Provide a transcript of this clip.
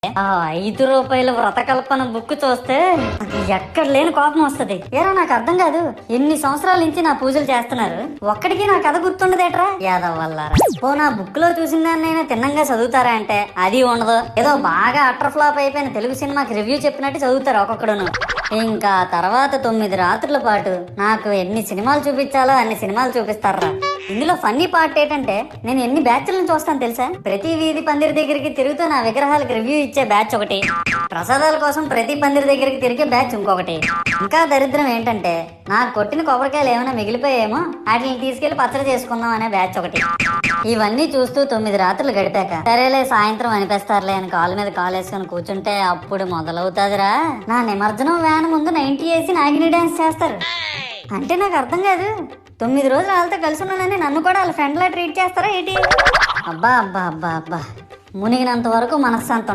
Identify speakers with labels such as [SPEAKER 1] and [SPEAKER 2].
[SPEAKER 1] ఆ 5 రూపాయల వ్రతకల్పన బుక్ చూస్తే నాకు ఎక్కడ లేని కోపం వస్తది. ఏరా నాకు అర్థం కాదు, ఎన్ని సంవత్సరాల నుంచి నా పూజలు చేస్తున్నారు, ఒక్కడికి నా కథ గుర్తుండదేట్రా యాదవ్ వల్లారా. పో నా బుక్ లో చూసిన దాన్నైనా తిన్నంగా చదువుతారా అంటే అది ఉండదు. ఏదో బాగా అటర్ ఫ్లాప్ అయిపోయిన తెలుగు సినిమాకి రివ్యూ చెప్పినట్టు చదువుతారు ఒక్కొక్కడును. ఇంకా తర్వాత 9 రాత్రుల పాటు నాకు ఎన్ని సినిమాలు చూపించాలో అన్ని సినిమాలు చూపిస్తారా. ఇందులో ఫన్నీ పార్ట్ ఏంటంటే నేను ఎన్ని బ్యాచ్లను చూస్తాను తెలుసా. ప్రతి వీధి పందిరి దగ్గరికి తిరుగుతూ నా విగ్రహాలకు రివ్యూ ఇచ్చే బ్యాచ్ ఒకటి, ప్రసాదాల కోసం ప్రతి పందిరి దగ్గరికి తిరిగే బ్యాచ్ ఇంకొకటి. ఇంకా దరిద్రం ఏంటంటే నాకు కొట్టిన కొబ్బరికాయలు ఏమైనా మిగిలిపోయేమో వాటిని తీసుకెళ్లి పచ్చడి చేసుకుందాం అనే బ్యాచ్ ఒకటి. ఇవన్నీ చూస్తూ 9 రాత్రులు గడిపాక సరేలే సాయంత్రం అనిపిస్తారులే అని కాలు మీద కాలు వేసుకొని కూర్చుంటే అప్పుడు మొదలవుతాదిరా నా నిమజ్జనం వ్యాన్ ముందు 90 వేసి నాగిని డాన్స్ చేస్తారు. అంటే నాకు అర్థం కాదు, 9 రోజులు వాళ్ళతో కలిసి ఉన్నానని నన్ను కూడా వాళ్ళ ఫ్రెండ్ లా ట్రీట్ చేస్తారా ఏంటి? అబ్బా అబ్బా అబ్బా అబ్బా, మునిగినంత వరకు మనశ్శాంతం